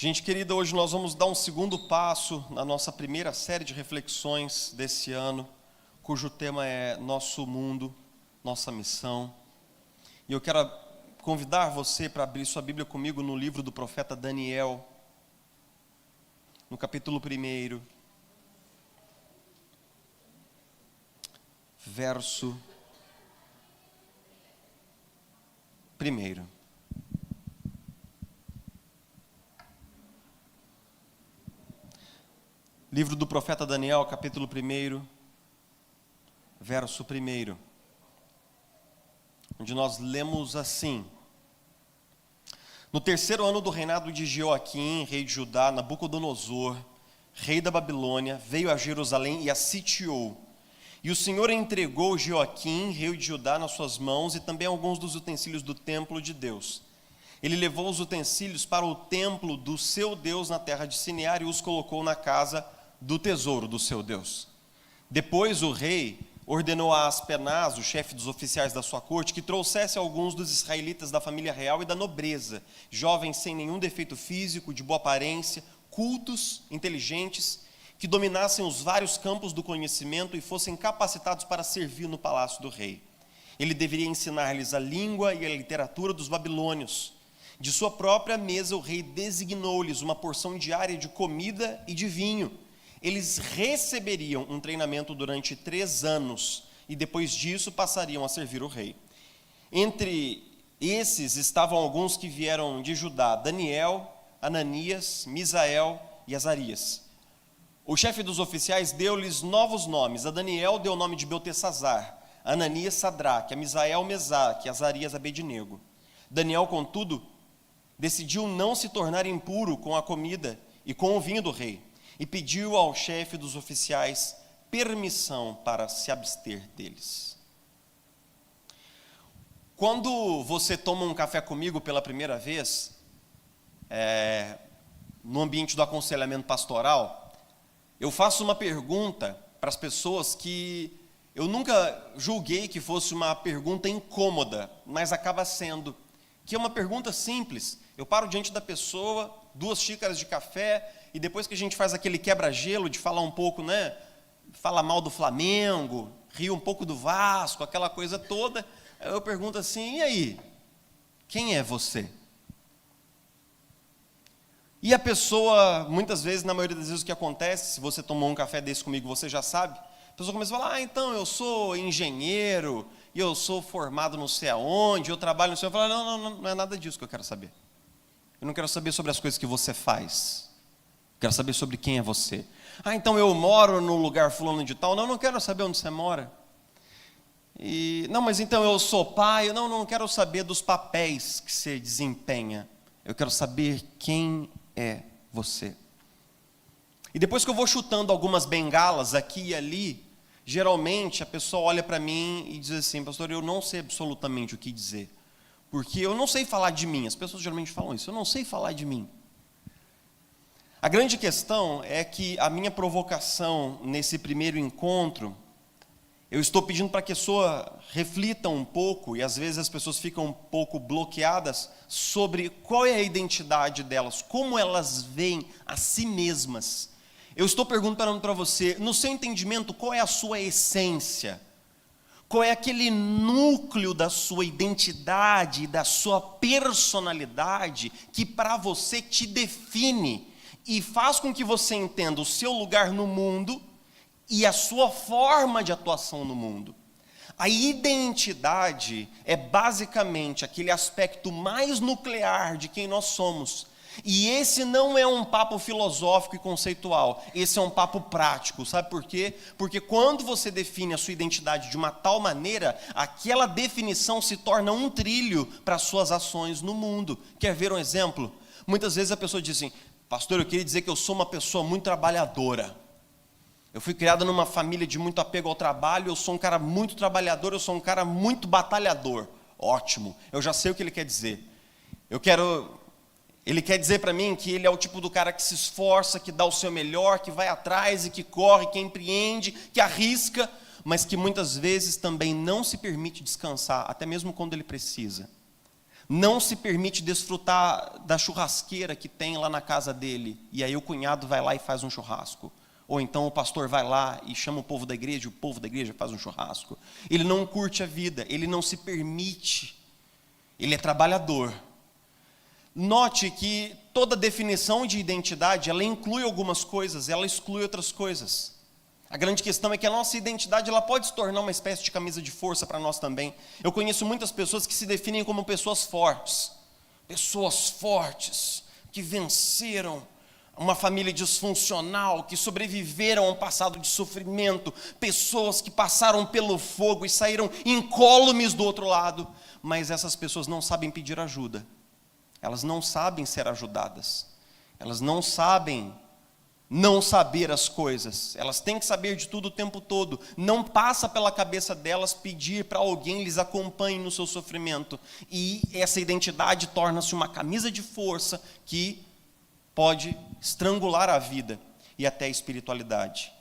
Gente querida, hoje nós vamos dar um segundo passo na nossa primeira série de reflexões desse ano, cujo tema é Nosso Mundo, Nossa Missão. E eu quero convidar você para abrir sua Bíblia comigo no livro do profeta Daniel, no capítulo 1, verso 1. Livro do profeta Daniel, capítulo 1, verso 1, onde nós lemos assim: No terceiro ano do reinado de Jeoaquim, rei de Judá, Nabucodonosor, rei da Babilônia, veio a Jerusalém e a sitiou. E o Senhor entregou Jeoaquim, rei de Judá, nas suas mãos, e também alguns dos utensílios do templo de Deus. Ele levou os utensílios para o templo do seu Deus na terra de Sinear e os colocou na casa do tesouro do seu Deus. Depois o rei ordenou a Aspenaz, o chefe dos oficiais da sua corte, que trouxesse alguns dos israelitas da família real e da nobreza, jovens sem nenhum defeito físico, de boa aparência, cultos, inteligentes, que dominassem os vários campos do conhecimento e fossem capacitados para servir no palácio do rei. Ele deveria ensinar-lhes a língua e a literatura dos babilônios. De sua própria mesa o rei designou-lhes uma porção diária de comida e de vinho. Eles receberiam um treinamento durante 3 anos e depois disso passariam a servir o rei. Entre esses estavam alguns que vieram de Judá: Daniel, Ananias, Misael e Azarias. O chefe dos oficiais deu-lhes novos nomes. A Daniel deu o nome de Beltesazar, a Ananias Sadraque, a Misael Mesaque, a Azarias Abednego. Daniel, contudo, decidiu não se tornar impuro com a comida e com o vinho do rei, e pediu ao chefe dos oficiais permissão para se abster deles. Quando você toma um café comigo pela primeira vez, no ambiente do aconselhamento pastoral, eu faço uma pergunta para as pessoas que eu nunca julguei que fosse uma pergunta incômoda, mas acaba sendo, que é uma pergunta simples. Eu paro diante da pessoa, 2 xícaras de café, e depois que a gente faz aquele quebra-gelo de falar um pouco, fala mal do Flamengo, ri um pouco do Vasco, aquela coisa toda, eu pergunto assim: e aí, quem é você? E a pessoa, muitas vezes, na maioria das vezes o que acontece, se você tomou um café desse comigo, você já sabe, a pessoa começa a falar: então eu sou engenheiro, e eu sou formado não sei aonde, eu trabalho não sei. Eu falo: não é nada disso que eu quero saber. Eu não quero saber sobre as coisas que você faz. Quero saber sobre quem é você. Então eu moro no lugar fulano de tal. Não quero saber onde você mora. Mas então eu sou pai. Não quero saber dos papéis que você desempenha. Eu quero saber quem é você. E depois que eu vou chutando algumas bengalas aqui e ali, geralmente a pessoa olha para mim e diz assim: pastor, eu não sei absolutamente o que dizer. Porque eu não sei falar de mim. As pessoas geralmente falam isso: eu não sei falar de mim. A grande questão é que a minha provocação nesse primeiro encontro, eu estou pedindo para que a pessoa reflita um pouco, e às vezes as pessoas ficam um pouco bloqueadas sobre qual é a identidade delas, como elas veem a si mesmas. Eu estou perguntando para você, no seu entendimento, qual é a sua essência? Qual é aquele núcleo da sua identidade, da sua personalidade, que para você te define e faz com que você entenda o seu lugar no mundo e a sua forma de atuação no mundo? A identidade é basicamente aquele aspecto mais nuclear de quem nós somos. E esse não é um papo filosófico e conceitual, esse é um papo prático. Sabe por quê? Porque quando você define a sua identidade de uma tal maneira, aquela definição se torna um trilho para as suas ações no mundo. Quer ver um exemplo? Muitas vezes a pessoa diz assim: pastor, eu queria dizer que eu sou uma pessoa muito trabalhadora. Eu fui criado numa família de muito apego ao trabalho, eu sou um cara muito trabalhador, eu sou um cara muito batalhador. Ótimo, eu já sei o que ele quer dizer. Ele quer dizer para mim que ele é o tipo do cara que se esforça, que dá o seu melhor, que vai atrás e que corre, que empreende, que arrisca, mas que muitas vezes também não se permite descansar, até mesmo quando ele precisa. não se permite desfrutar da churrasqueira que tem lá na casa dele, e aí o cunhado vai lá e faz um churrasco. Ou então o pastor vai lá e chama o povo da igreja, e o povo da igreja faz um churrasco. Ele não curte a vida, ele não se permite, ele é trabalhador. Note que toda definição de identidade, ela inclui algumas coisas, ela exclui outras coisas. A grande questão é que a nossa identidade ela pode se tornar uma espécie de camisa de força para nós também. Eu conheço muitas pessoas que se definem como pessoas fortes que venceram uma família disfuncional, que sobreviveram a um passado de sofrimento, pessoas que passaram pelo fogo e saíram incólumes do outro lado, mas essas pessoas não sabem pedir ajuda, elas não sabem ser ajudadas, elas não sabem não saber as coisas, elas têm que saber de tudo o tempo todo, não passa pela cabeça delas pedir para alguém lhes acompanhe no seu sofrimento, e essa identidade torna-se uma camisa de força que pode estrangular a vida e até a espiritualidade.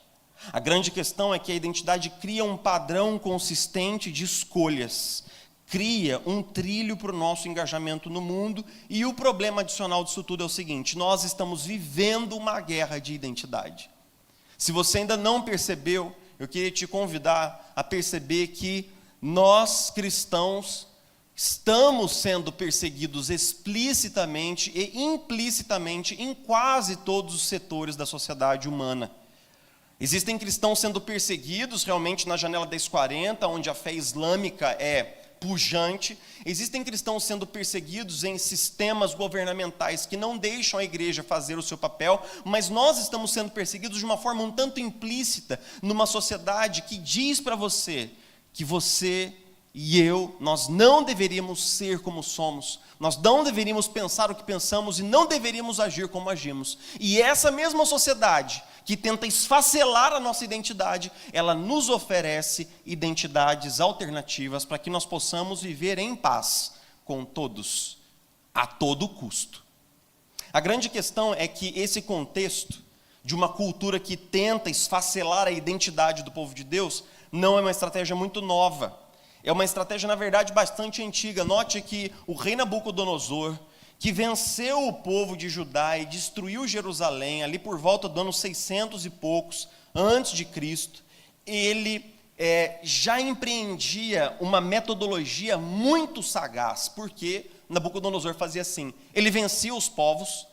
A grande questão é que a identidade cria um padrão consistente de escolhas, cria um trilho para o nosso engajamento no mundo, e o problema adicional disso tudo é o seguinte: nós estamos vivendo uma guerra de identidade. Se você ainda não percebeu, eu queria te convidar a perceber que nós cristãos estamos sendo perseguidos explicitamente e implicitamente em quase todos os setores da sociedade humana. Existem cristãos sendo perseguidos realmente na janela 1040, onde a fé islâmica é pujante. Existem cristãos sendo perseguidos em sistemas governamentais que não deixam a igreja fazer o seu papel, mas nós estamos sendo perseguidos de uma forma um tanto implícita numa sociedade que diz para você que você e eu, nós não deveríamos ser como somos, nós não deveríamos pensar o que pensamos e não deveríamos agir como agimos. E essa mesma sociedade que tenta esfacelar a nossa identidade, ela nos oferece identidades alternativas para que nós possamos viver em paz com todos, a todo custo. A grande questão é que esse contexto de uma cultura que tenta esfacelar a identidade do povo de Deus não é uma estratégia muito nova. É uma estratégia, na verdade, bastante antiga. Note que o rei Nabucodonosor, que venceu o povo de Judá e destruiu Jerusalém, ali por volta do ano 600 e poucos, antes de Cristo, ele já empreendia uma metodologia muito sagaz, porque Nabucodonosor fazia assim: ele vencia os povos,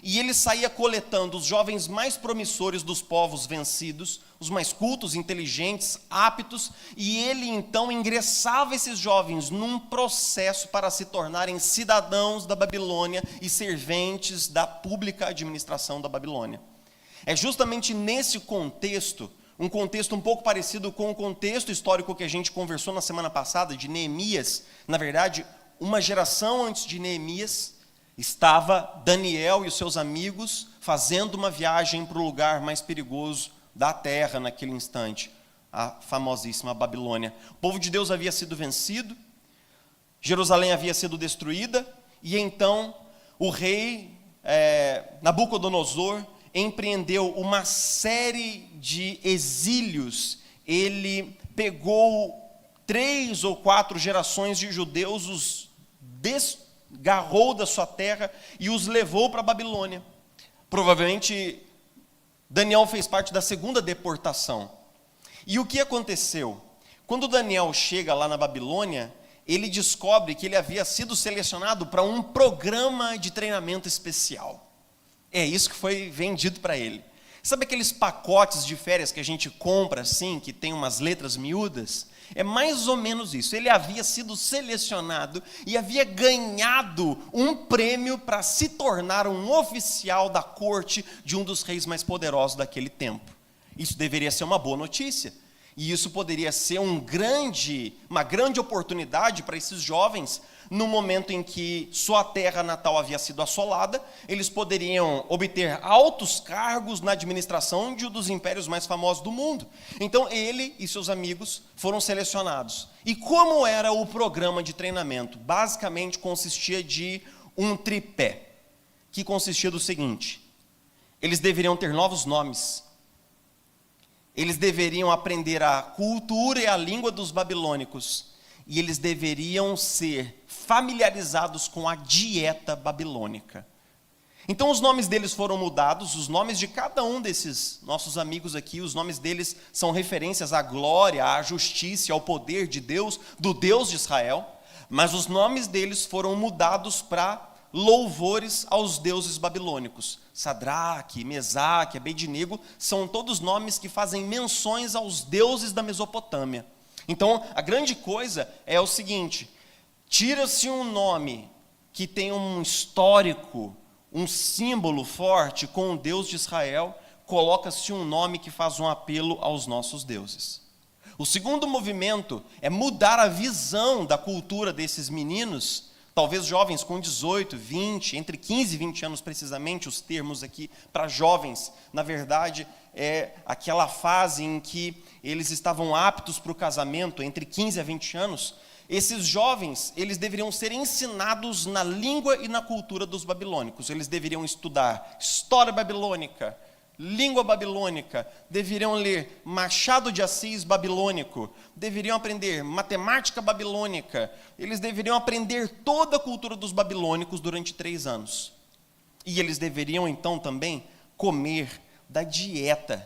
e ele saía coletando os jovens mais promissores dos povos vencidos, os mais cultos, inteligentes, aptos, e ele então ingressava esses jovens num processo para se tornarem cidadãos da Babilônia e serventes da pública administração da Babilônia. É justamente nesse contexto, um contexto um pouco parecido com o contexto histórico que a gente conversou na semana passada, de Neemias. Na verdade, uma geração antes de Neemias, estava Daniel e os seus amigos fazendo uma viagem para o lugar mais perigoso da terra naquele instante, a famosíssima Babilônia. O povo de Deus havia sido vencido, Jerusalém havia sido destruída, e então o rei Nabucodonosor empreendeu uma série de exílios. Ele pegou 3 ou 4 gerações de judeus, os desgarrou da sua terra e os levou para a Babilônia. Provavelmente Daniel fez parte da segunda deportação. E o que aconteceu? Quando Daniel chega lá na Babilônia, ele descobre que ele havia sido selecionado para um programa de treinamento especial. É isso que foi vendido para ele. Sabe aqueles pacotes de férias que a gente compra assim, que tem umas letras miúdas? É mais ou menos isso. Ele havia sido selecionado e havia ganhado um prêmio para se tornar um oficial da corte de um dos reis mais poderosos daquele tempo. Isso deveria ser uma boa notícia. E isso poderia ser uma grande oportunidade para esses jovens, no momento em que sua terra natal havia sido assolada. Eles poderiam obter altos cargos na administração de um dos impérios mais famosos do mundo. Então ele e seus amigos foram selecionados. E como era o programa de treinamento? Basicamente consistia de um tripé, que consistia do seguinte: eles deveriam ter novos nomes, eles deveriam aprender a cultura e a língua dos babilônicos, e eles deveriam ser familiarizados com a dieta babilônica. Então os nomes deles foram mudados, os nomes de cada um desses nossos amigos aqui, os nomes deles são referências à glória, à justiça, ao poder de Deus, do Deus de Israel, mas os nomes deles foram mudados para louvores aos deuses babilônicos. Sadraque, Mesaque, Abednego são todos nomes que fazem menções aos deuses da Mesopotâmia. Então a grande coisa é o seguinte: tira-se um nome que tem um histórico, um símbolo forte com o Deus de Israel, coloca-se um nome que faz um apelo aos nossos deuses. O segundo movimento é mudar a visão da cultura desses meninos, talvez jovens com 18, 20, entre 15 e 20 anos precisamente, os termos aqui para jovens, na verdade, é aquela fase em que eles estavam aptos para o casamento, entre 15 a 20 anos. Esses jovens, eles deveriam ser ensinados na língua e na cultura dos babilônicos. Eles deveriam estudar história babilônica, língua babilônica, deveriam ler Machado de Assis babilônico, deveriam aprender matemática babilônica, eles deveriam aprender toda a cultura dos babilônicos durante 3 anos. E eles deveriam então também comer da dieta,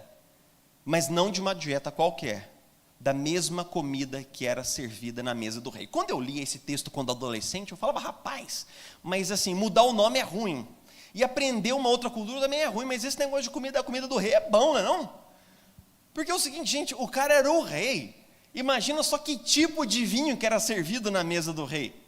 mas não de uma dieta qualquer, da mesma comida que era servida na mesa do rei. Quando eu li esse texto quando adolescente, eu falava, rapaz, mas assim, mudar o nome é ruim. E aprender uma outra cultura também é ruim, mas esse negócio de comida, a comida do rei é bom, não é não? Porque é o seguinte, gente, o cara era o rei. Imagina só que tipo de vinho que era servido na mesa do rei.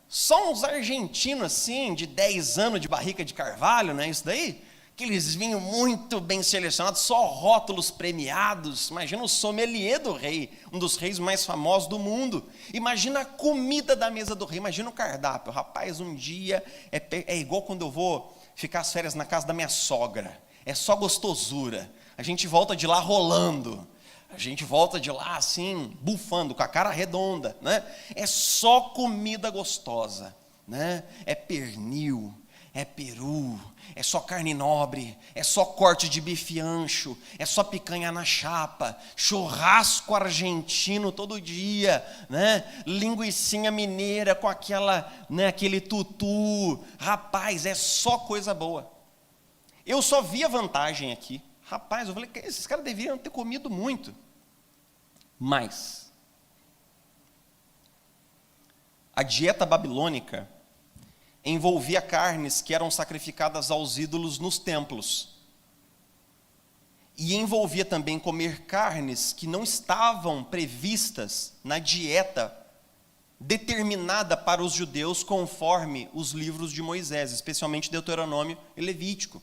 Só uns argentinos assim, de 10 anos de barrica de carvalho, não é isso daí? Aqueles vinhos muito bem selecionados, só rótulos premiados. Imagina o sommelier do rei, um dos reis mais famosos do mundo. Imagina a comida da mesa do rei, imagina o cardápio. Rapaz, um dia é igual quando eu vou ficar as férias na casa da minha sogra. É só gostosura. A gente volta de lá rolando. A gente volta de lá assim, bufando, com a cara redonda, né? É só comida gostosa, né? É pernil, é peru, é só carne nobre, é só corte de bife ancho, é só picanha na chapa, churrasco argentino todo dia, né? Linguicinha mineira com aquela, né, aquele tutu. Rapaz, é só coisa boa. Eu só via vantagem aqui. Rapaz, eu falei, esses caras deveriam ter comido muito. Mas a dieta babilônica envolvia carnes que eram sacrificadas aos ídolos nos templos. E envolvia também comer carnes que não estavam previstas na dieta determinada para os judeus conforme os livros de Moisés, especialmente Deuteronômio e Levítico.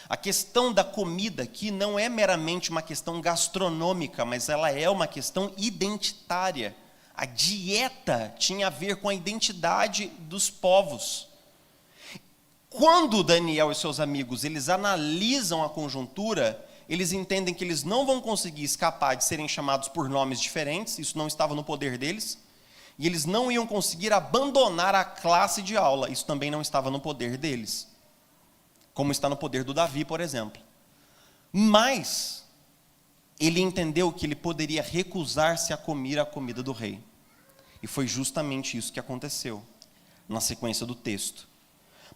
A questão da comida aqui não é meramente uma questão gastronômica, mas ela é uma questão identitária. A dieta tinha a ver com a identidade dos povos. Quando Daniel e seus amigos, eles analisam a conjuntura, eles entendem que eles não vão conseguir escapar de serem chamados por nomes diferentes, isso não estava no poder deles, e eles não iam conseguir abandonar a classe de aula, isso também não estava no poder deles, como está no poder do Davi, por exemplo. Mas ele entendeu que ele poderia recusar-se a comer a comida do rei. E foi justamente isso que aconteceu na sequência do texto.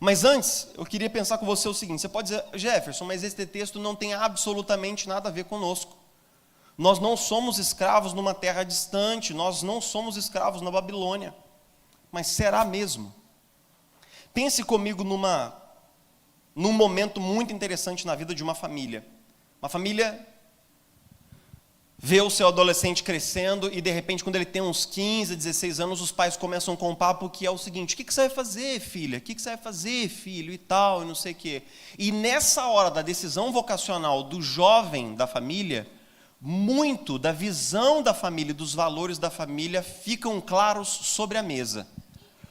Mas antes, eu queria pensar com você o seguinte: você pode dizer, Jefferson, mas esse texto não tem absolutamente nada a ver conosco. Nós não somos escravos numa terra distante, nós não somos escravos na Babilônia. Mas será mesmo? Pense comigo num momento muito interessante na vida de uma família. Uma família vê o seu adolescente crescendo e, de repente, quando ele tem uns 15, 16 anos, os pais começam com um papo que é o seguinte: o que você vai fazer, filha? O que você vai fazer, filho? E tal, e não sei o quê. E nessa hora da decisão vocacional do jovem da família, muito da visão da família e dos valores da família ficam claros sobre a mesa.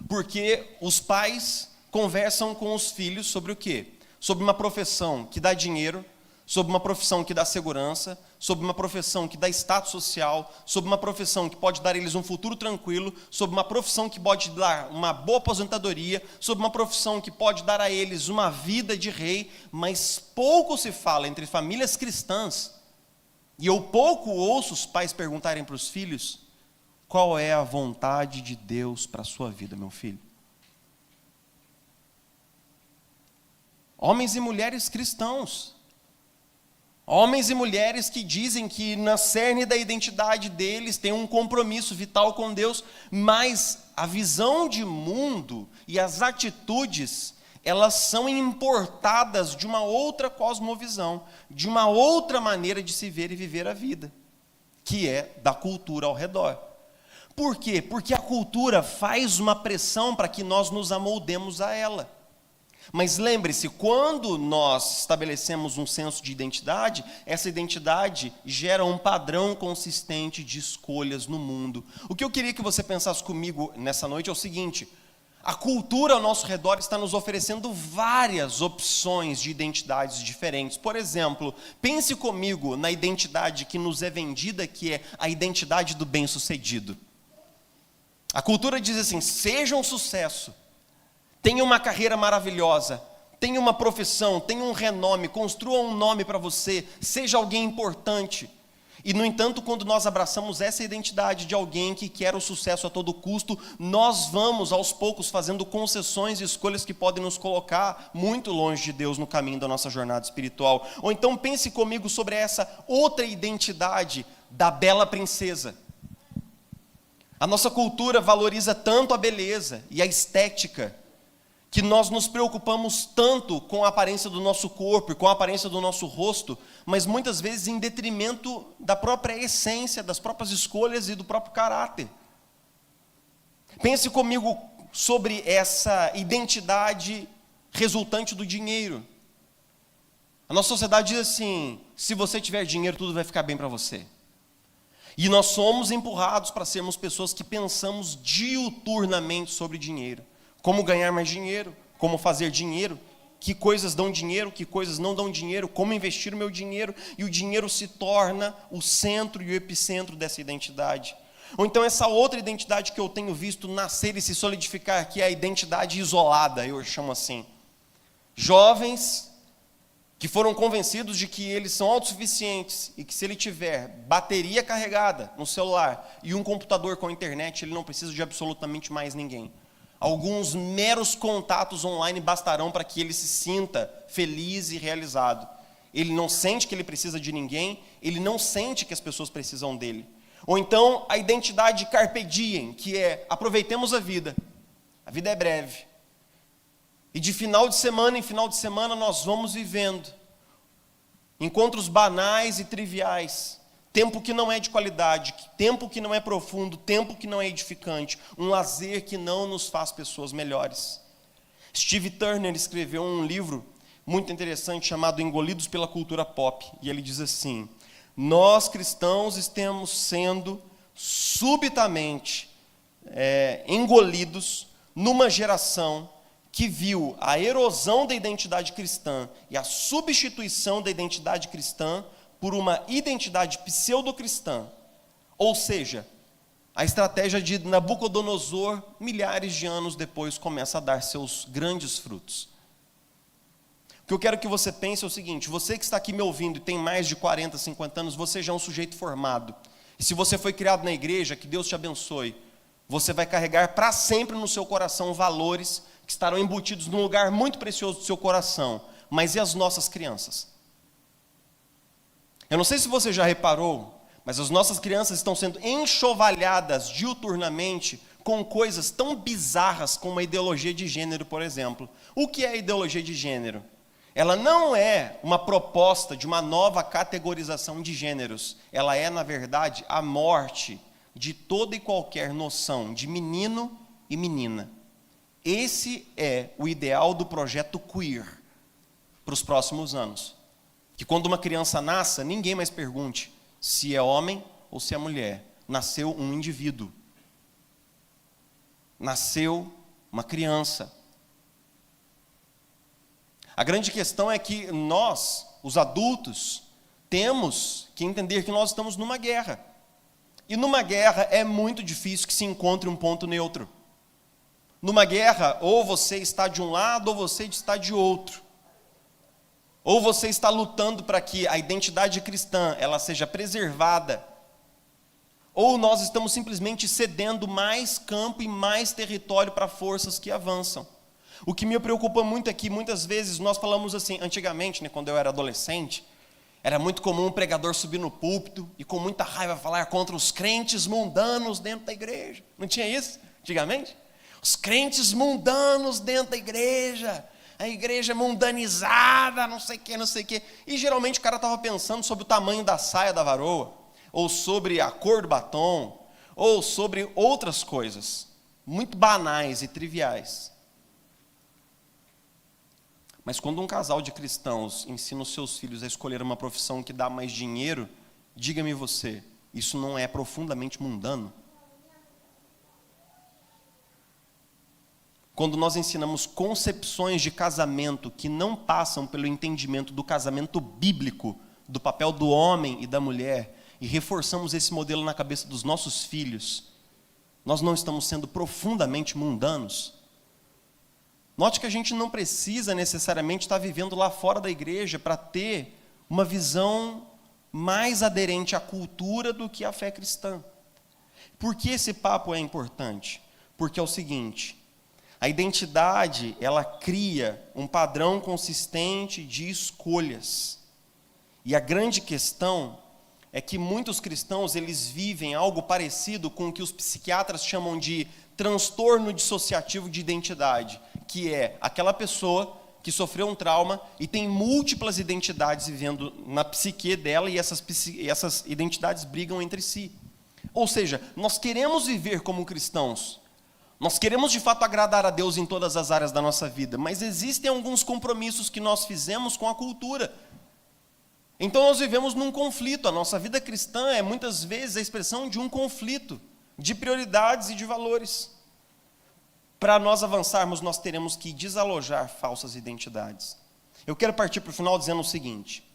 Porque os pais conversam com os filhos sobre o quê? Sobre uma profissão que dá dinheiro, sobre uma profissão que dá segurança, sobre uma profissão que dá status social, sobre uma profissão que pode dar a eles um futuro tranquilo, sobre uma profissão que pode dar uma boa aposentadoria, sobre uma profissão que pode dar a eles uma vida de rei, mas pouco se fala entre famílias cristãs, e eu pouco ouço os pais perguntarem para os filhos: qual é a vontade de Deus para a sua vida, meu filho. Homens e mulheres cristãos. Homens e mulheres que dizem que na cerne da identidade deles tem um compromisso vital com Deus, mas a visão de mundo e as atitudes, elas são importadas de uma outra cosmovisão, de uma outra maneira de se ver e viver a vida, que é da cultura ao redor. Por quê? Porque a cultura faz uma pressão para que nós nos amoldemos a ela. Mas lembre-se, quando nós estabelecemos um senso de identidade, essa identidade gera um padrão consistente de escolhas no mundo. O que eu queria que você pensasse comigo nessa noite é o seguinte: a cultura ao nosso redor está nos oferecendo várias opções de identidades diferentes. Por exemplo, pense comigo na identidade que nos é vendida, que é a identidade do bem-sucedido. A cultura diz assim: seja um sucesso. Tenha uma carreira maravilhosa, tenha uma profissão, tenha um renome, construa um nome para você, seja alguém importante. E, no entanto, quando nós abraçamos essa identidade de alguém que quer o sucesso a todo custo, nós vamos, aos poucos, fazendo concessões e escolhas que podem nos colocar muito longe de Deus no caminho da nossa jornada espiritual. Ou então pense comigo sobre essa outra identidade da bela princesa. A nossa cultura valoriza tanto a beleza e a estética, que nós nos preocupamos tanto com a aparência do nosso corpo e com a aparência do nosso rosto, mas muitas vezes em detrimento da própria essência, das próprias escolhas e do próprio caráter. Pense comigo sobre essa identidade resultante do dinheiro. A nossa sociedade diz assim: se você tiver dinheiro, tudo vai ficar bem para você. E nós somos empurrados para sermos pessoas que pensamos diuturnamente sobre dinheiro. Como ganhar mais dinheiro, como fazer dinheiro, que coisas dão dinheiro, que coisas não dão dinheiro, como investir o meu dinheiro, e o dinheiro se torna o centro e o epicentro dessa identidade. Ou então essa outra identidade que eu tenho visto nascer e se solidificar, que é a identidade isolada, eu chamo assim. Jovens que foram convencidos de que eles são autossuficientes e que se ele tiver bateria carregada no celular e um computador com internet, ele não precisa de absolutamente mais ninguém. Alguns meros contatos online bastarão para que ele se sinta feliz e realizado. Ele não sente que ele precisa de ninguém, ele não sente que as pessoas precisam dele. Ou então a identidade carpe diem, que é: aproveitemos a vida é breve. E de final de semana em final de semana nós vamos vivendo encontros banais e triviais. Tempo que não é de qualidade, tempo que não é profundo, tempo que não é edificante, um lazer que não nos faz pessoas melhores. Steve Turner escreveu um livro muito interessante chamado Engolidos pela Cultura Pop, e ele diz assim: nós cristãos estamos sendo subitamente engolidos numa geração que viu a erosão da identidade cristã e a substituição da identidade cristã por uma identidade pseudo-cristã. Ou seja, a estratégia de Nabucodonosor, milhares de anos depois, começa a dar seus grandes frutos. O que eu quero que você pense é o seguinte: você que está aqui me ouvindo e tem mais de 40, 50 anos, você já é um sujeito formado. E se você foi criado na igreja, que Deus te abençoe. Você vai carregar para sempre no seu coração valores que estarão embutidos num lugar muito precioso do seu coração. Mas e as nossas crianças? Eu não sei se você já reparou, mas as nossas crianças estão sendo enxovalhadas diuturnamente com coisas tão bizarras como a ideologia de gênero, por exemplo. O que é a ideologia de gênero? Ela não é uma proposta de uma nova categorização de gêneros. Ela é, na verdade, a morte de toda e qualquer noção de menino e menina. Esse é o ideal do projeto queer para os próximos anos. Que quando uma criança nasça, ninguém mais pergunte se é homem ou se é mulher. Nasceu um indivíduo. Nasceu uma criança. A grande questão é que nós, os adultos, temos que entender que nós estamos numa guerra. E numa guerra é muito difícil que se encontre um ponto neutro. Numa guerra, ou você está de um lado ou você está de outro. Ou você está lutando para que a identidade cristã ela seja preservada, ou nós estamos simplesmente cedendo mais campo e mais território para forças que avançam. O que me preocupa muito é que muitas vezes nós falamos assim, antigamente, quando eu era adolescente, era muito comum um pregador subir no púlpito e com muita raiva falar contra os crentes mundanos dentro da igreja. Não tinha isso antigamente? Os crentes mundanos dentro da igreja, a igreja mundanizada, não sei o que, não sei o que. E geralmente o cara estava pensando sobre o tamanho da saia da varoa, ou sobre a cor do batom, ou sobre outras coisas, muito banais e triviais. Mas quando um casal de cristãos ensina os seus filhos a escolher uma profissão que dá mais dinheiro, diga-me você, isso não é profundamente mundano? Quando nós ensinamos concepções de casamento que não passam pelo entendimento do casamento bíblico, do papel do homem e da mulher, e reforçamos esse modelo na cabeça dos nossos filhos, nós não estamos sendo profundamente mundanos? Note que a gente não precisa necessariamente estar vivendo lá fora da igreja para ter uma visão mais aderente à cultura do que à fé cristã. Por que esse papo é importante? Porque é o seguinte, a identidade, ela cria um padrão consistente de escolhas. E a grande questão é que muitos cristãos, eles vivem algo parecido com o que os psiquiatras chamam de transtorno dissociativo de identidade, que é aquela pessoa que sofreu um trauma e tem múltiplas identidades vivendo na psique dela e essas identidades brigam entre si. Ou seja, nós queremos viver como cristãos, nós queremos de fato agradar a Deus em todas as áreas da nossa vida, mas existem alguns compromissos que nós fizemos com a cultura. Então nós vivemos num conflito, a nossa vida cristã é muitas vezes a expressão de um conflito, de prioridades e de valores. Para nós avançarmos, nós teremos que desalojar falsas identidades. Eu quero partir para o final dizendo o seguinte: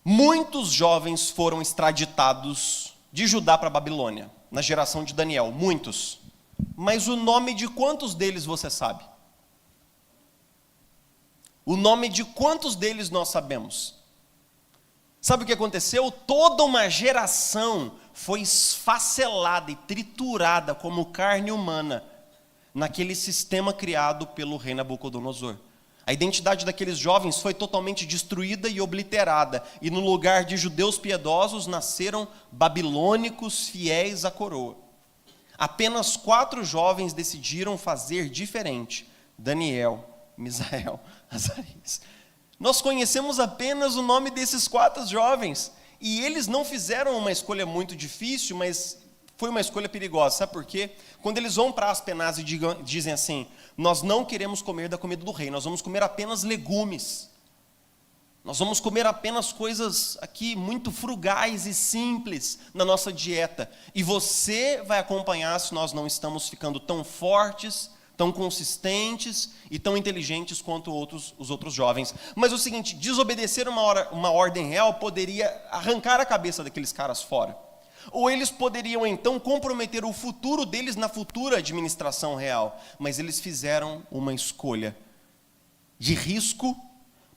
muitos jovens foram extraditados de Judá para a Babilônia, na geração de Daniel, muitos. Mas o nome de quantos deles você sabe? O nome de quantos deles nós sabemos? Sabe o que aconteceu? Toda uma geração foi esfacelada e triturada como carne humana naquele sistema criado pelo rei Nabucodonosor. A identidade daqueles jovens foi totalmente destruída e obliterada, e no lugar de judeus piedosos nasceram babilônicos fiéis à coroa. Apenas 4 jovens decidiram fazer diferente: Daniel, Misael, Azarias. Nós conhecemos apenas o nome desses 4 jovens, e eles não fizeram uma escolha muito difícil, mas foi uma escolha perigosa. Sabe por quê? Quando eles vão para Aspenaz e dizem assim: nós não queremos comer da comida do rei, nós vamos comer apenas legumes. Nós vamos comer apenas coisas aqui muito frugais e simples na nossa dieta. E você vai acompanhar se nós não estamos ficando tão fortes, tão consistentes e tão inteligentes quanto os outros jovens. Mas o seguinte, desobedecer uma ordem real poderia arrancar a cabeça daqueles caras fora. Ou eles poderiam então comprometer o futuro deles na futura administração real. Mas eles fizeram uma escolha de risco,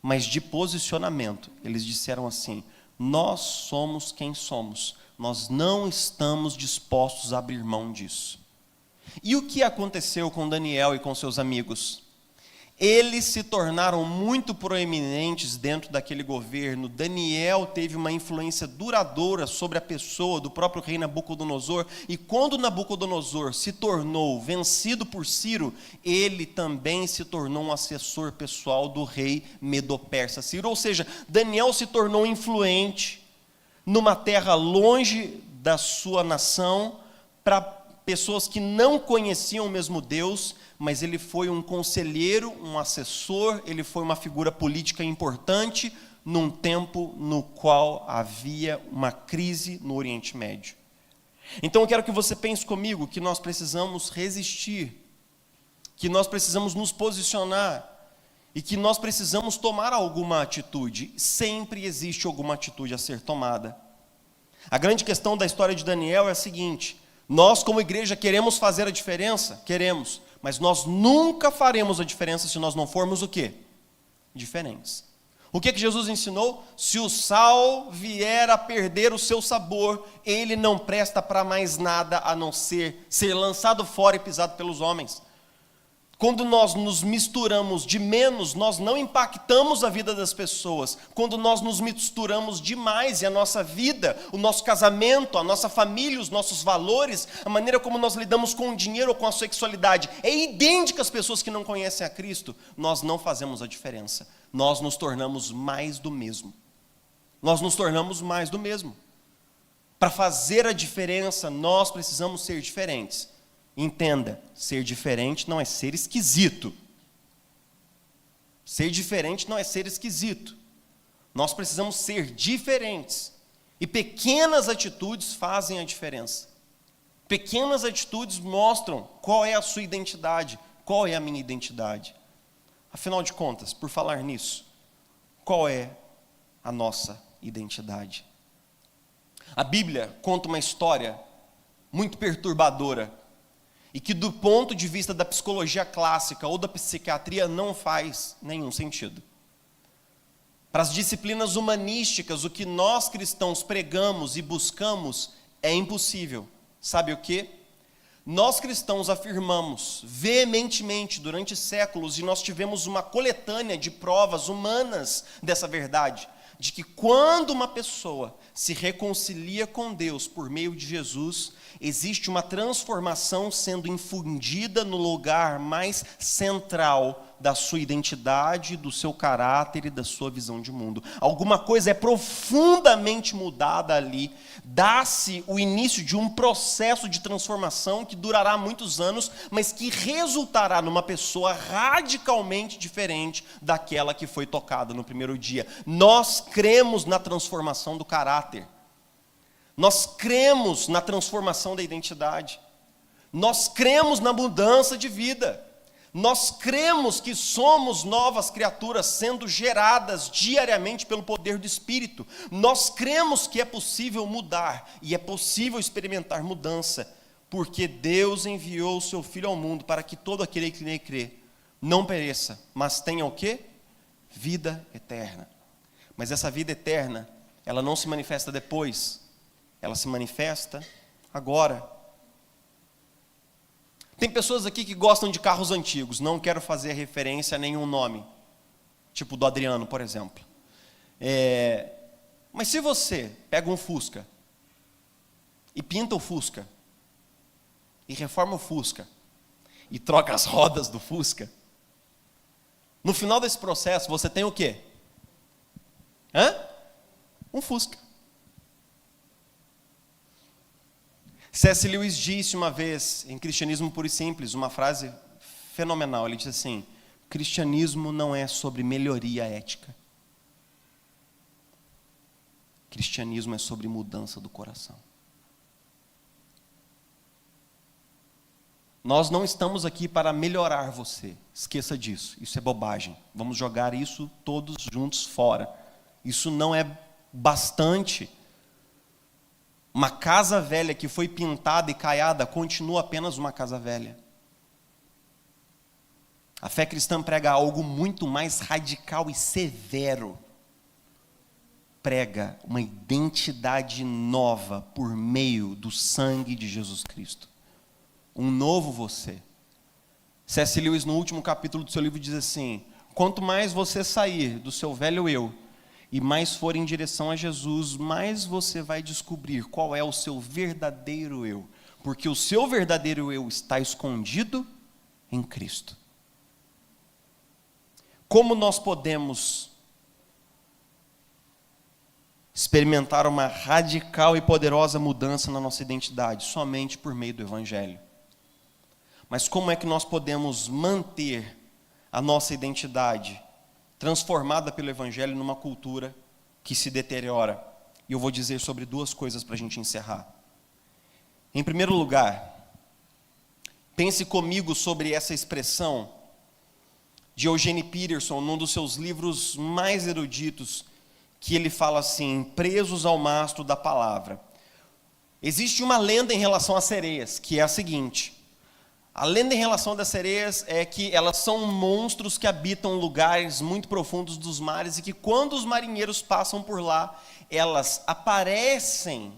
mas de posicionamento. Eles disseram assim: nós somos quem somos, nós não estamos dispostos a abrir mão disso. E o que aconteceu com Daniel e com seus amigos? Eles se tornaram muito proeminentes dentro daquele governo. Daniel teve uma influência duradoura sobre a pessoa do próprio rei Nabucodonosor. E quando Nabucodonosor se tornou vencido por Ciro, ele também se tornou um assessor pessoal do rei Medo-Persa Ciro. Ou seja, Daniel se tornou influente numa terra longe da sua nação, para pessoas que não conheciam o mesmo Deus, mas ele foi um conselheiro, um assessor, ele foi uma figura política importante num tempo no qual havia uma crise no Oriente Médio. Então eu quero que você pense comigo que nós precisamos resistir, que nós precisamos nos posicionar e que nós precisamos tomar alguma atitude. Sempre existe alguma atitude a ser tomada. A grande questão da história de Daniel é a seguinte: nós como igreja queremos fazer a diferença? Queremos. Mas nós nunca faremos a diferença se nós não formos o quê? Diferentes. O que Jesus ensinou? Se o sal vier a perder o seu sabor, ele não presta para mais nada a não ser lançado fora e pisado pelos homens. Quando nós nos misturamos de menos, nós não impactamos a vida das pessoas. Quando nós nos misturamos demais e a nossa vida, o nosso casamento, a nossa família, os nossos valores, a maneira como nós lidamos com o dinheiro ou com a sexualidade é idêntica às pessoas que não conhecem a Cristo, nós não fazemos a diferença. Nós nos tornamos mais do mesmo. Nós nos tornamos mais do mesmo. Para fazer a diferença, nós precisamos ser diferentes. Entenda, ser diferente não é ser esquisito. Ser diferente não é ser esquisito. Nós precisamos ser diferentes. E pequenas atitudes fazem a diferença. Pequenas atitudes mostram qual é a sua identidade, qual é a minha identidade. Afinal de contas, por falar nisso, qual é a nossa identidade? A Bíblia conta uma história muito perturbadora e que, do ponto de vista da psicologia clássica ou da psiquiatria, não faz nenhum sentido. Para as disciplinas humanísticas, o que nós cristãos pregamos e buscamos é impossível. Sabe o quê? Nós cristãos afirmamos veementemente durante séculos, e nós tivemos uma coletânea de provas humanas dessa verdade, de que quando uma pessoa se reconcilia com Deus por meio de Jesus, existe uma transformação sendo infundida no lugar mais central da sua identidade, do seu caráter e da sua visão de mundo. Alguma coisa é profundamente mudada ali. Dá-se o início de um processo de transformação que durará muitos anos, mas que resultará numa pessoa radicalmente diferente daquela que foi tocada no primeiro dia. Nós cremos na transformação do caráter. Nós cremos na transformação da identidade. Nós cremos na mudança de vida. Nós cremos que somos novas criaturas sendo geradas diariamente pelo poder do Espírito. Nós cremos que é possível mudar e é possível experimentar mudança, porque Deus enviou o seu Filho ao mundo para que todo aquele que nele crê não pereça, mas tenha o quê? Vida eterna. Mas essa vida eterna, ela não se manifesta depois, ela se manifesta agora. Tem pessoas aqui que gostam de carros antigos, não quero fazer referência a nenhum nome, tipo do Adriano, por exemplo. Mas se você pega um Fusca e pinta o Fusca, e reforma o Fusca, e troca as rodas do Fusca, no final desse processo você tem o quê? Um Fusca. C.S. Lewis disse uma vez, em Cristianismo Puro e Simples, uma frase fenomenal. Ele disse assim: cristianismo não é sobre melhoria ética. Cristianismo é sobre mudança do coração. Nós não estamos aqui para melhorar você. Esqueça disso. Isso é bobagem. Vamos jogar isso todos juntos fora. Isso não é bastante. Uma casa velha que foi pintada e caiada continua apenas uma casa velha. A fé cristã prega algo muito mais radical e severo. Prega uma identidade nova por meio do sangue de Jesus Cristo. Um novo você. C.S. Lewis, no último capítulo do seu livro, diz assim: quanto mais você sair do seu velho eu e mais for em direção a Jesus, mais você vai descobrir qual é o seu verdadeiro eu. Porque o seu verdadeiro eu está escondido em Cristo. Como nós podemos experimentar uma radical e poderosa mudança na nossa identidade? Somente por meio do Evangelho. Mas como é que nós podemos manter a nossa identidade transformada pelo Evangelho numa cultura que se deteriora? E eu vou dizer sobre duas coisas para a gente encerrar. Em primeiro lugar, pense comigo sobre essa expressão de Eugene Peterson, num dos seus livros mais eruditos, que ele fala assim: presos ao mastro da palavra. Existe uma lenda em relação às sereias, que é a seguinte: A lenda em relação das sereias é que elas são monstros que habitam lugares muito profundos dos mares e que quando os marinheiros passam por lá, elas aparecem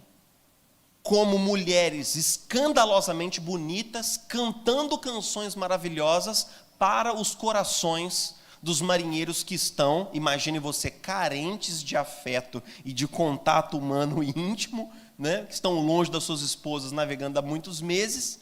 como mulheres escandalosamente bonitas, cantando canções maravilhosas para os corações dos marinheiros que estão, imagine você, carentes de afeto e de contato humano íntimo, né? Que estão longe das suas esposas, navegando há muitos meses.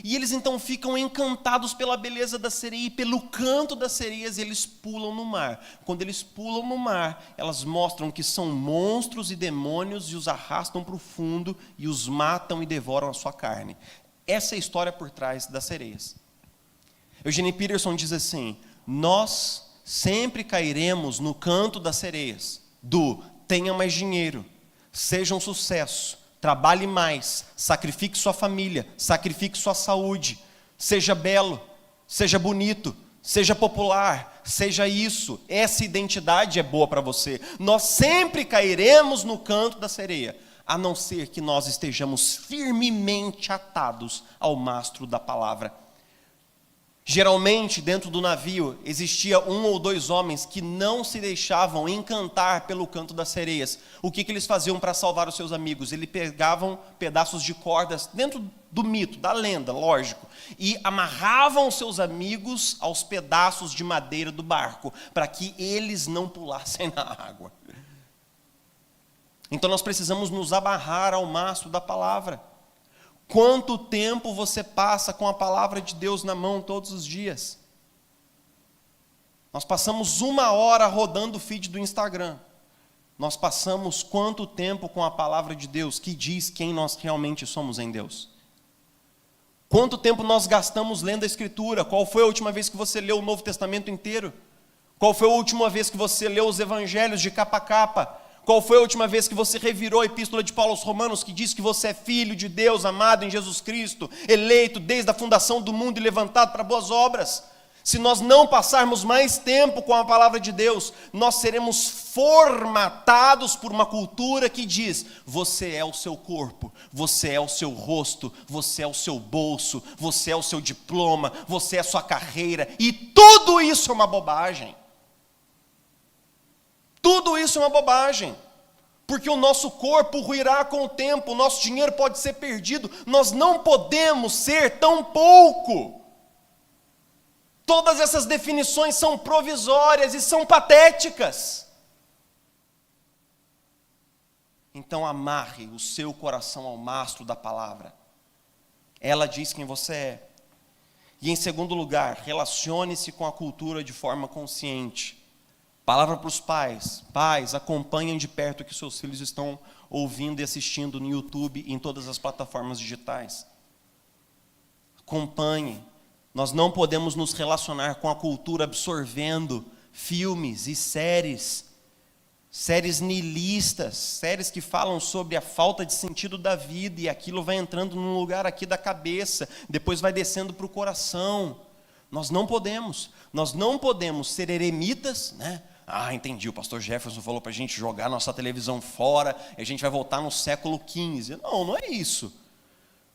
E eles então ficam encantados pela beleza da sereia e pelo canto das sereias, e eles pulam no mar. Quando eles pulam no mar, elas mostram que são monstros e demônios e os arrastam para o fundo e os matam e devoram a sua carne. Essa é a história por trás das sereias. Eugene Peterson diz assim: nós sempre cairemos no canto das sereias, do tenha mais dinheiro, seja um sucesso, trabalhe mais, sacrifique sua família, sacrifique sua saúde, seja belo, seja bonito, seja popular, seja isso, essa identidade é boa para você. Nós sempre cairemos no canto da sereia, a não ser que nós estejamos firmemente atados ao mastro da palavra. Geralmente, dentro do navio, existia um ou dois homens que não se deixavam encantar pelo canto das sereias. O que eles faziam para salvar os seus amigos? Eles pegavam pedaços de cordas, dentro do mito, da lenda, lógico, e amarravam os seus amigos aos pedaços de madeira do barco, para que eles não pulassem na água. Então nós precisamos nos amarrar ao mastro da palavra. Quanto tempo você passa com a palavra de Deus na mão todos os dias? Nós passamos 1 hora rodando o feed do Instagram. Nós passamos quanto tempo com a palavra de Deus, que diz quem nós realmente somos em Deus? Quanto tempo nós gastamos lendo a Escritura? Qual foi a última vez que você leu o Novo Testamento inteiro? Qual foi a última vez que você leu os Evangelhos de capa a capa? Qual foi a última vez que você revirou a epístola de Paulo aos Romanos, que diz que você é filho de Deus, amado em Jesus Cristo, eleito desde a fundação do mundo e levantado para boas obras? Se nós não passarmos mais tempo com a palavra de Deus, nós seremos formatados por uma cultura que diz: você é o seu corpo, você é o seu rosto, você é o seu bolso, você é o seu diploma, você é a sua carreira, e tudo isso é uma bobagem. Tudo isso é uma bobagem, porque o nosso corpo ruirá com o tempo, o nosso dinheiro pode ser perdido, nós não podemos ser tão pouco. Todas essas definições são provisórias e são patéticas. Então amarre o seu coração ao mastro da palavra. Ela diz quem você é. E em segundo lugar, relacione-se com a cultura de forma consciente. Palavra para os pais. Pais, acompanhem de perto o que seus filhos estão ouvindo e assistindo no YouTube e em todas as plataformas digitais. Acompanhem. Nós não podemos nos relacionar com a cultura absorvendo filmes e séries nihilistas, séries que falam sobre a falta de sentido da vida, e aquilo vai entrando num lugar aqui da cabeça, depois vai descendo para o coração. Nós não podemos ser eremitas, né? Entendi, o pastor Jefferson falou para a gente jogar nossa televisão fora, e a gente vai voltar no século XV. Não é isso.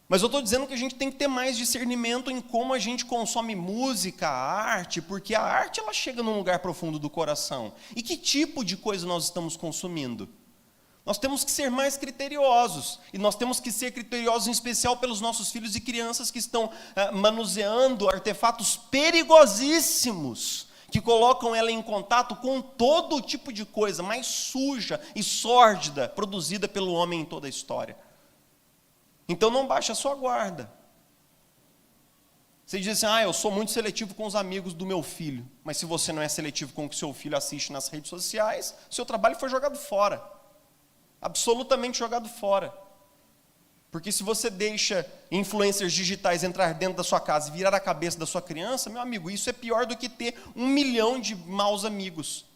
Mas eu estou dizendo que a gente tem que ter mais discernimento em como a gente consome música, arte, porque a arte ela chega num lugar profundo do coração. E que tipo de coisa nós estamos consumindo? Nós temos que ser mais criteriosos, e nós temos que ser criteriosos em especial pelos nossos filhos e crianças que estão manuseando artefatos perigosíssimos, que colocam ela em contato com todo tipo de coisa mais suja e sórdida produzida pelo homem em toda a história. Então não baixe a sua guarda. Você diz assim: eu sou muito seletivo com os amigos do meu filho. Mas se você não é seletivo com o que seu filho assiste nas redes sociais, seu trabalho foi jogado fora. Absolutamente jogado fora. Porque se você deixa influencers digitais entrar dentro da sua casa e virar a cabeça da sua criança, meu amigo, isso é pior do que ter 1 milhão de maus amigos.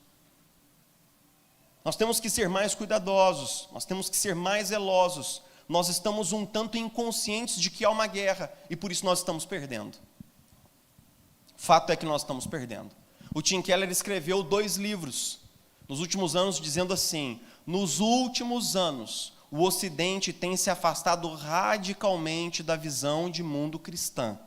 Nós temos que ser mais cuidadosos, nós temos que ser mais zelosos. Nós estamos um tanto inconscientes de que há uma guerra, e por isso nós estamos perdendo. Fato é que nós estamos perdendo. O Tim Keller escreveu 2 livros nos últimos anos dizendo assim: nos últimos anos, o Ocidente tem se afastado radicalmente da visão de mundo cristã.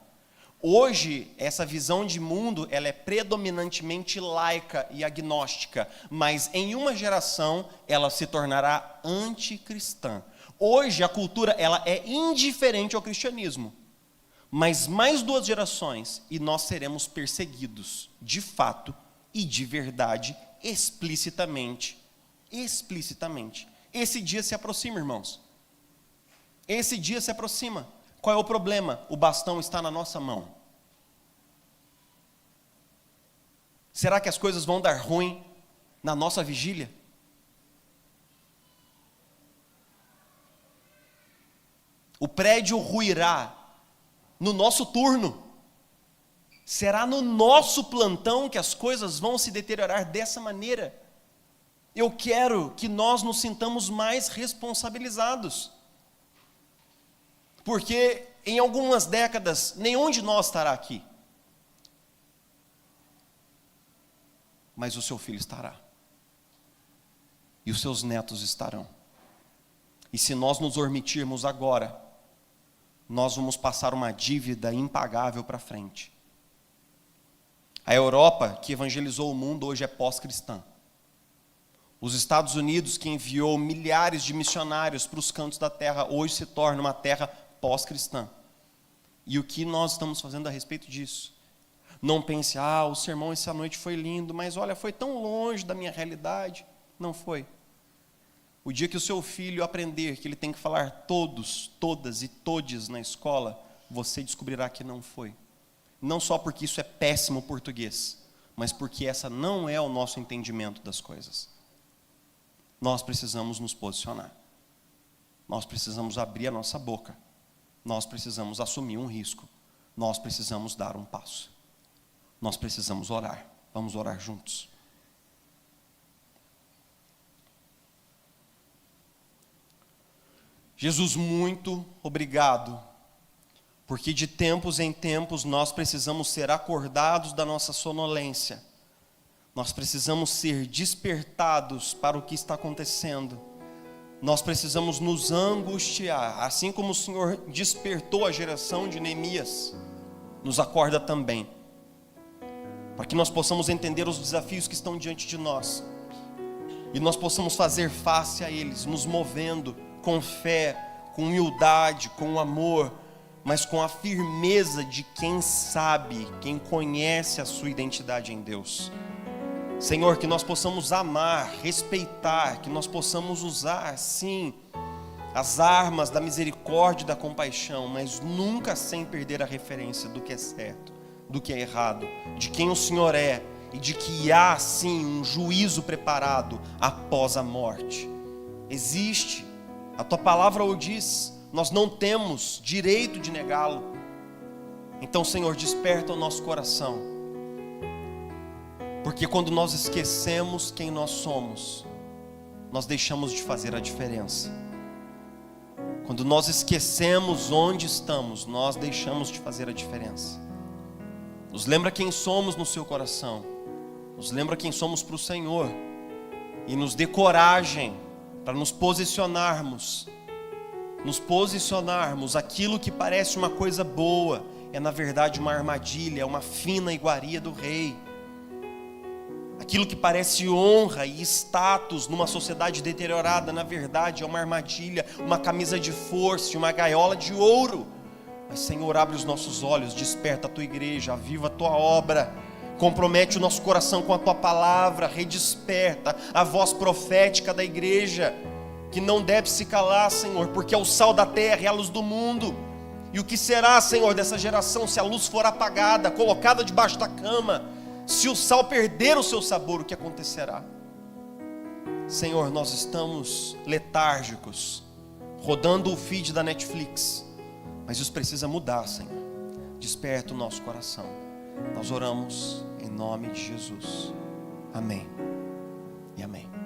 Hoje, essa visão de mundo, ela é predominantemente laica e agnóstica, mas em uma geração ela se tornará anticristã. Hoje a cultura ela é indiferente ao cristianismo, mas mais 2 gerações e nós seremos perseguidos, de fato e de verdade, explicitamente. Explicitamente. Esse dia se aproxima, irmãos. Esse dia se aproxima. Qual é o problema? O bastão está na nossa mão. Será que as coisas vão dar ruim na nossa vigília? O prédio ruirá no nosso turno. Será no nosso plantão que as coisas vão se deteriorar dessa maneira? Eu quero que nós nos sintamos mais responsabilizados. Porque em algumas décadas, nenhum de nós estará aqui. Mas o seu filho estará. E os seus netos estarão. E se nós nos omitirmos agora, nós vamos passar uma dívida impagável para frente. A Europa, que evangelizou o mundo, hoje é pós-cristã. Os Estados Unidos, que enviou milhares de missionários para os cantos da terra, hoje se torna uma terra pós-cristã. E o que nós estamos fazendo a respeito disso? Não pense, o sermão essa noite foi lindo, mas olha, foi tão longe da minha realidade. Não foi. O dia que o seu filho aprender que ele tem que falar todos, todas e todes na escola, você descobrirá que não foi. Não só porque isso é péssimo português, mas porque essa não é o nosso entendimento das coisas. Nós precisamos nos posicionar. Nós precisamos abrir a nossa boca. Nós precisamos assumir um risco. Nós precisamos dar um passo. Nós precisamos orar. Vamos orar juntos. Jesus, muito obrigado, porque de tempos em tempos nós precisamos ser acordados da nossa sonolência. Nós precisamos ser despertados para o que está acontecendo. Nós precisamos nos angustiar, assim como o Senhor despertou a geração de Neemias, nos acorda também, para que nós possamos entender os desafios que estão diante de nós, e nós possamos fazer face a eles, nos movendo com fé, com humildade, com amor, mas com a firmeza de quem sabe, quem conhece a sua identidade em Deus. Senhor, que nós possamos amar, respeitar, que nós possamos usar, sim, as armas da misericórdia e da compaixão, mas nunca sem perder a referência do que é certo, do que é errado, de quem o Senhor é e de que há, sim, um juízo preparado após a morte. Existe, a Tua palavra o diz, nós não temos direito de negá-lo. Então, Senhor, desperta o nosso coração. Porque quando nós esquecemos quem nós somos, nós deixamos de fazer a diferença. Quando nós esquecemos onde estamos, nós deixamos de fazer a diferença. Nos lembra quem somos no seu coração. Nos lembra quem somos para o Senhor. E nos dê coragem para nos posicionarmos. Aquilo que parece uma coisa boa, é na verdade uma armadilha, é uma fina iguaria do rei. Aquilo que parece honra e status numa sociedade deteriorada, na verdade é uma armadilha, uma camisa de força, uma gaiola de ouro. Mas, Senhor, abre os nossos olhos, desperta a Tua igreja, aviva a Tua obra, compromete o nosso coração com a Tua palavra, redesperta a voz profética da igreja, que não deve se calar, Senhor, porque é o sal da terra e a luz do mundo. E o que será, Senhor, dessa geração se a luz for apagada, colocada debaixo da cama? Se o sal perder o seu sabor, o que acontecerá? Senhor, nós estamos letárgicos, rodando o feed da Netflix, mas isso precisa mudar, Senhor. Desperta o nosso coração. Nós oramos em nome de Jesus. Amém e amém.